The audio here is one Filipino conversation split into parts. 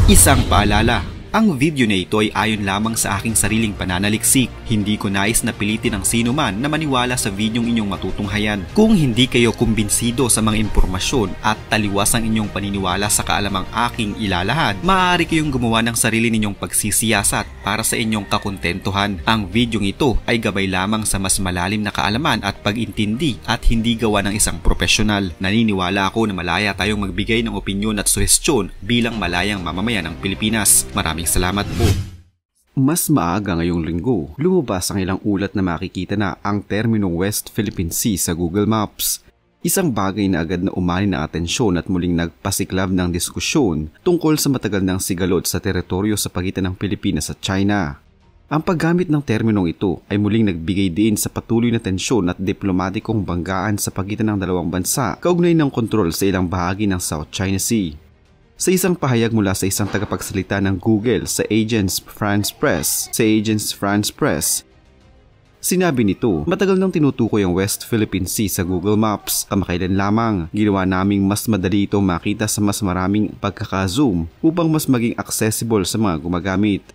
Isang paalala, ang video na ito ay ayon lamang sa aking sariling pananaliksik. Hindi ko nais na pilitin ang sino man na maniwala sa videong inyong matutunghayan. Kung hindi kayo kumbinsido sa mga impormasyon at taliwas ang inyong paniniwala sa kaalamang aking ilalahad, maaari kayong gumawa ng sarili ninyong pagsisiyasat para sa inyong kakontentuhan. Ang videong ito ay gabay lamang sa mas malalim na kaalaman at pag-intindi at hindi gawa ng isang profesional. Naniniwala ako na malaya tayong magbigay ng opinyon at suhestyon bilang malayang mamamayan ng Pilipinas. Maraming salamat po. Mas maaga ngayong linggo, lumabas ang ilang ulat na makikita na ang terminong West Philippine Sea sa Google Maps. Isang bagay na agad na umani ng atensyon at muling nagpasiklab ng diskusyon tungkol sa matagal ng sigalot sa teritoryo sa pagitan ng Pilipinas at China. Ang paggamit ng terminong ito ay muling nagbigay din sa patuloy na tensyon at diplomatikong banggaan sa pagitan ng dalawang bansa kaugnay ng kontrol sa ilang bahagi ng South China Sea. Sa isang pahayag mula sa isang tagapagsalita ng Google sa Agence France Presse, sinabi nito, matagal nang tinutukoy ang West Philippine Sea sa Google Maps. Kamakailan lamang, ginawa naming mas madali itong makita sa mas maraming pagkaka-zoom upang mas maging accessible sa mga gumagamit.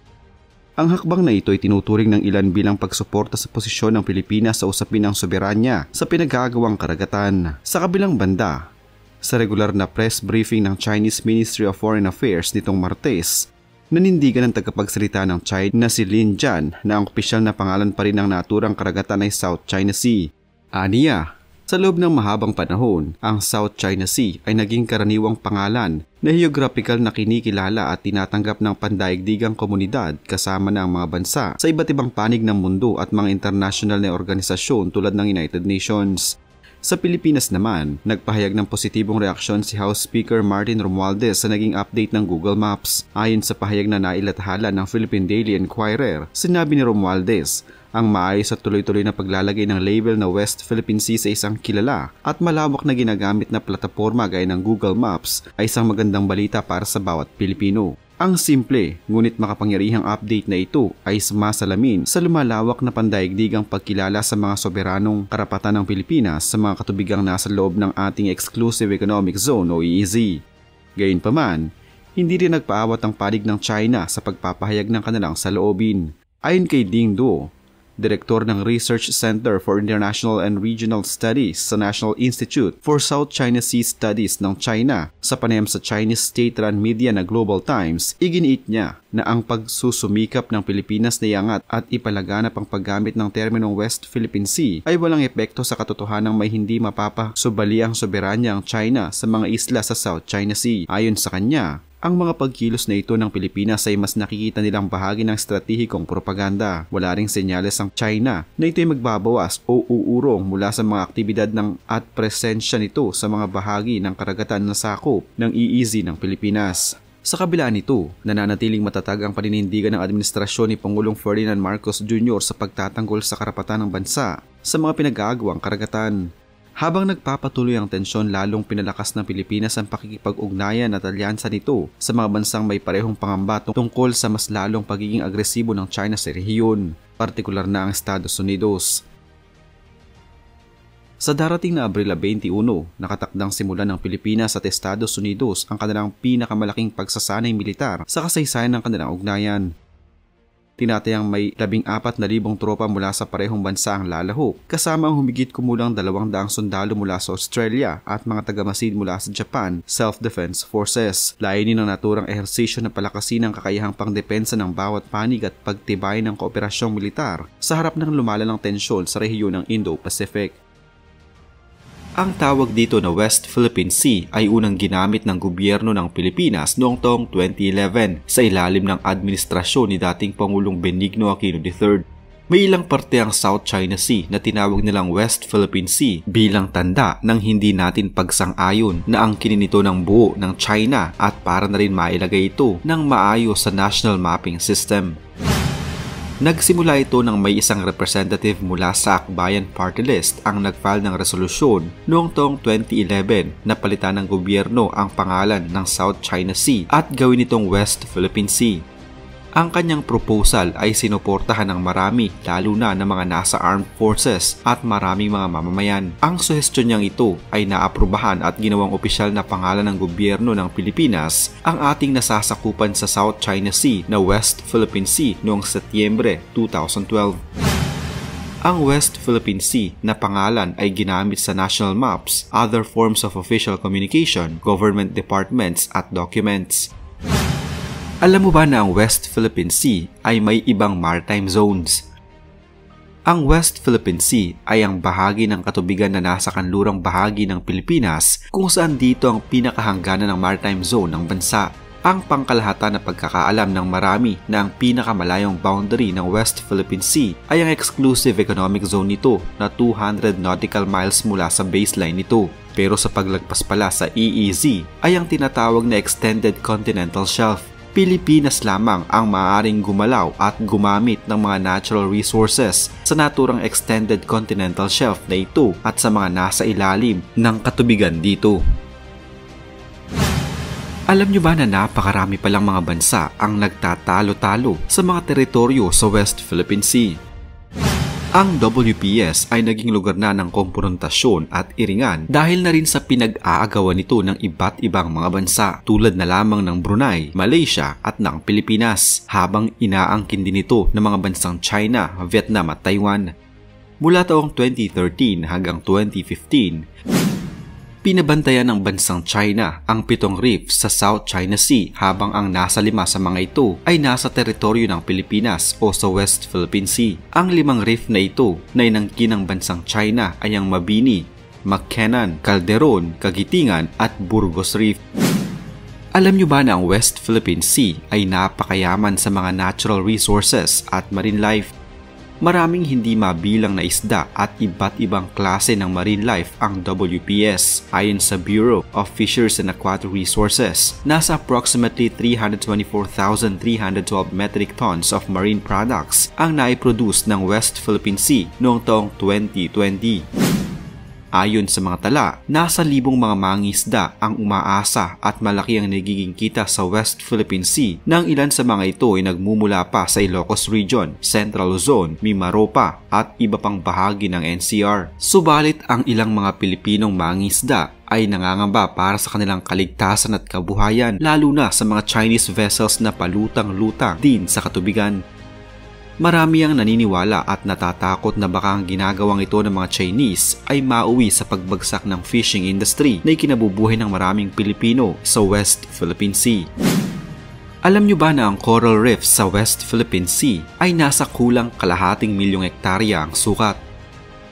Ang hakbang na ito ay tinuturing ng ilan bilang pagsuporta sa posisyon ng Pilipinas sa usapin ng soberanya sa pinagkagawang karagatan. Sa kabilang banda, sa regular na press briefing ng Chinese Ministry of Foreign Affairs nitong Martes, nanindigan ng tagapagsalita ng China na si Lin Jian na ang opisyal na pangalan pa rin ng naturang karagatan ay South China Sea. Aniya, sa loob ng mahabang panahon, ang South China Sea ay naging karaniwang pangalan na geographical na kinikilala at tinatanggap ng pandaigdigang komunidad kasama ng mga bansa sa iba't ibang panig ng mundo at mga international na organisasyon tulad ng United Nations. Sa Pilipinas naman, nagpahayag ng positibong reaksyon si House Speaker Martin Romualdez sa naging update ng Google Maps. Ayon sa pahayag na nailathala ng Philippine Daily Inquirer, sinabi ni Romualdez, ang maayos at tuloy-tuloy na paglalagay ng label na West Philippine Sea sa isang kilala at malawak na ginagamit na plataporma gaya ng Google Maps ay isang magandang balita para sa bawat Pilipino. Ang simple, ngunit makapangyarihang update na ito ay sumasalamin sa lumalawak na pandaigdigang pagkilala sa mga soberanong karapatan ng Pilipinas sa mga katubigang nasa loob ng ating Exclusive Economic Zone o EEZ. Gayunpaman, hindi rin nagpaawat ang panig ng China sa pagpapahayag ng kanilang saloobin. Ayon kay Ding Duo, Direktor ng Research Center for International and Regional Studies sa National Institute for South China Sea Studies ng China, sa panayam sa Chinese state-run media na Global Times, iginiit niya na ang pagsusumikap ng Pilipinas na iangat at ipalaganap ang paggamit ng terminong West Philippine Sea ay walang epekto sa katotohanang may hindi mapapasubali ang soberanya ang China sa mga isla sa South China Sea. Ayon sa kanya, ang mga pagkilos na ito ng Pilipinas ay mas nakikita nilang bahagi ng estratehikong propaganda. Wala ring senyales ang China na ito ay magbabawas o uurong mula sa mga aktibidad ng at presensya nito sa mga bahagi ng karagatan na sakop ng EEZ ng Pilipinas. Sa kabila nito, nananatiling matatag ang paninindigan ng administrasyon ni Pangulong Ferdinand Marcos Jr. sa pagtatanggol sa karapatan ng bansa sa mga pinag-aagawang karagatan. Habang nagpapatuloy ang tensyon, lalong pinalakas ng Pilipinas ang pakikipag-ugnayan at alyansa nito sa mga bansang may parehong pangamba tungkol sa mas lalong pagiging agresibo ng China sa rehiyon, partikular na ang Estados Unidos. Sa darating na Abril 21, nakatakdang simulan ng Pilipinas at Estados Unidos ang kanilang pinakamalaking pagsasanay militar sa kasaysayan ng kanilang ugnayan. Tinatayang may 14,000 tropa mula sa parehong bansa ang lalahok, kasama ang humigit kumulang 200 sundalo mula sa Australia at mga tagamasid mula sa Japan Self-Defense Forces. Layunin ng naturang ehersisyo na palakasin ang kakayahang pangdepensa ng bawat panig at pagtibay ng kooperasyong militar sa harap ng lumalalang tensyon sa rehiyon ng Indo-Pacific. Ang tawag dito na West Philippine Sea ay unang ginamit ng gobyerno ng Pilipinas noong taong 2011 sa ilalim ng administrasyon ni dating Pangulong Benigno Aquino III. May ilang parte ang South China Sea na tinawag nilang West Philippine Sea bilang tanda ng hindi natin pagsang-ayon na ang kininito ng buo ng China at para na rin mailagay ito ng maayos sa National Mapping System. Nagsimula ito nang may isang representative mula sa Akbayan Party List ang nag-file ng resolusyon noong taong 2011 na palitan ng gobyerno ang pangalan ng South China Sea at gawin itong West Philippine Sea. Ang kanyang proposal ay sinuportahan ng marami, lalo na ng mga nasa armed forces at maraming mga mamamayan. Ang suhestyon niyang ito ay naaprubahan at ginawang opisyal na pangalan ng gobyerno ng Pilipinas ang ating nasasakupan sa South China Sea na West Philippine Sea noong Setyembre 2012. Ang West Philippine Sea na pangalan ay ginamit sa national maps, other forms of official communication, government departments at documents. Alam mo ba na ang West Philippine Sea ay may ibang maritime zones? Ang West Philippine Sea ay ang bahagi ng katubigan na nasa kanlurang bahagi ng Pilipinas kung saan dito ang pinakahangganan ng maritime zone ng bansa. Ang pangkalahatan na pagkakaalam ng marami na ang pinakamalayong boundary ng West Philippine Sea ay ang exclusive economic zone nito na 200 nautical miles mula sa baseline nito. Pero sa paglagpas pala sa EEZ ay ang tinatawag na Extended Continental Shelf. Pilipinas lamang ang maaaring gumalaw at gumamit ng mga natural resources sa naturang Extended Continental Shelf na ito at sa mga nasa ilalim ng katubigan dito. Alam nyo ba na napakarami palang mga bansa ang nagtatalo-talo sa mga teritoryo sa West Philippine Sea? Ang WPS ay naging lugar na ng komprontasyon at iringan dahil na rin sa pinag-aagawan nito ng iba't ibang mga bansa tulad na lamang ng Brunei, Malaysia at ng Pilipinas, habang inaangkin din ito ng mga bansang China, Vietnam at Taiwan. Mula taong 2013 hanggang 2015, pinabantayan ng bansang China ang 7 reefs sa South China Sea habang ang nasa 5 sa mga ito ay nasa teritoryo ng Pilipinas o sa West Philippine Sea. Ang 5 reef na ito na inangkin ng bansang China ay ang Mabini, McKinnon, Calderon, Kagitingan at Burgos Reef. Alam nyo ba na ang West Philippine Sea ay napakayaman sa mga natural resources at marine life? Maraming hindi mabilang na isda at iba't ibang klase ng marine life ang WPS. Ayon sa Bureau of Fisheries and Aquatic Resources, nasa approximately 324,312 metric tons of marine products ang naiproduce ng West Philippine Sea noong taong 2020. Ayon sa mga tala, nasa libong mga mangingisda ang umaasa at malaki ang nagiging kita sa West Philippine Sea nang ilan sa mga ito ay nagmumula pa sa Ilocos Region, Central Luzon, Mimaropa at iba pang bahagi ng NCR. Subalit ang ilang mga Pilipinong mangingisda ay nangangamba para sa kanilang kaligtasan at kabuhayan, lalo na sa mga Chinese vessels na palutang-lutang din sa katubigan. Marami ang naniniwala at natatakot na baka ang ginagawang ito ng mga Chinese ay mauwi sa pagbagsak ng fishing industry na ikinabubuhay ng maraming Pilipino sa West Philippine Sea. Alam nyo ba na ang coral reefs sa West Philippine Sea ay nasa kulang 1/2 milyong hektarya ang sukat?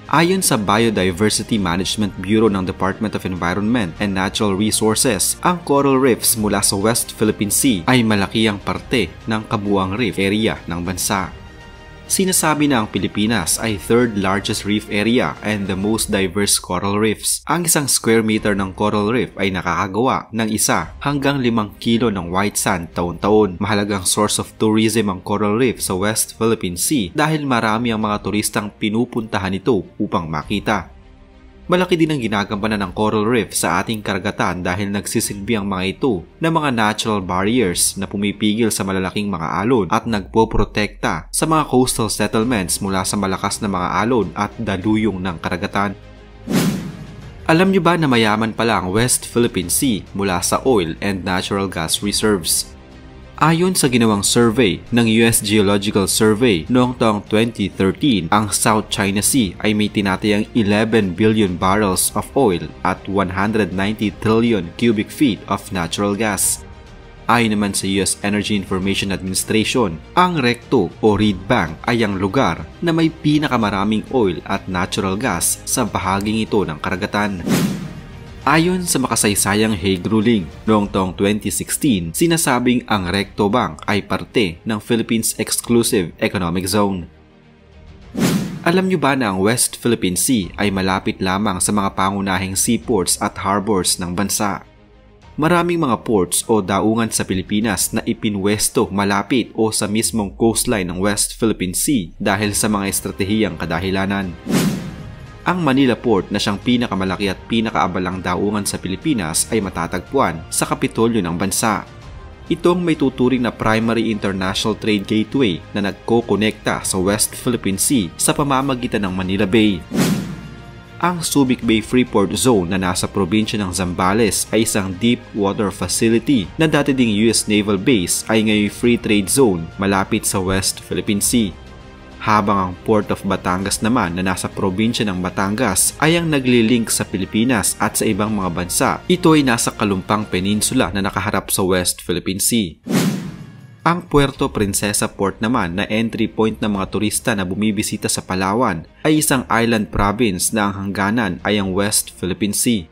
Ayon sa Biodiversity Management Bureau ng Department of Environment and Natural Resources, ang coral reefs mula sa West Philippine Sea ay malaki ang parte ng kabuuang reef area ng bansa. Sinasabi na ang Pilipinas ay 3rd largest reef area and the most diverse coral reefs. Ang 1 square meter ng coral reef ay nakakagawa ng 1 hanggang 5 kilo ng white sand taon-taon. Mahalagang source of tourism ang coral reef sa West Philippine Sea dahil marami ang mga turistang pinupuntahan ito upang makita. Malaki din ang ginagampanan ng coral reef sa ating karagatan dahil nagsisilbi ang mga ito na mga natural barriers na pumipigil sa malalaking mga alon at nagpoprotekta sa mga coastal settlements mula sa malakas na mga alon at daluyong ng karagatan. Alam niyo ba na mayaman pala ang West Philippine Sea mula sa oil and natural gas reserves? Ayon sa ginawang survey ng US Geological Survey noong taong 2013, ang South China Sea ay may tinatayang 11 billion barrels of oil at 190 trillion cubic feet of natural gas. Ayon naman sa US Energy Information Administration, ang Recto o Reed Bank ay ang lugar na may pinakamaraming oil at natural gas sa bahaging ito ng karagatan. Ayon sa makasaysayang Hague ruling noong taong 2016, sinasabing ang Recto Bank ay parte ng Philippines Exclusive Economic Zone. Alam nyo ba na ang West Philippine Sea ay malapit lamang sa mga pangunahing seaports at harbors ng bansa? Maraming mga ports o daungan sa Pilipinas na ipinwesto malapit o sa mismong coastline ng West Philippine Sea dahil sa mga estratehiyang kadahilanan. Ang Manila Port na siyang pinakamalaki at pinakaabalang daungan sa Pilipinas ay matatagpuan sa Kapitolyo ng bansa. Itong may tuturing na primary international trade gateway na nagko-konekta sa West Philippine Sea sa pamamagitan ng Manila Bay. Ang Subic Bay Freeport Zone na nasa probinsya ng Zambales ay isang deep water facility na dati ding US Naval Base ay ngayon free trade zone malapit sa West Philippine Sea. Habang ang Port of Batangas naman na nasa probinsya ng Batangas ay ang naglilink sa Pilipinas at sa ibang mga bansa. Ito ay nasa Kalumpang Peninsula na nakaharap sa West Philippine Sea. Ang Puerto Princesa Port naman na entry point ng mga turista na bumibisita sa Palawan ay isang island province na ang hangganan ay ang West Philippine Sea.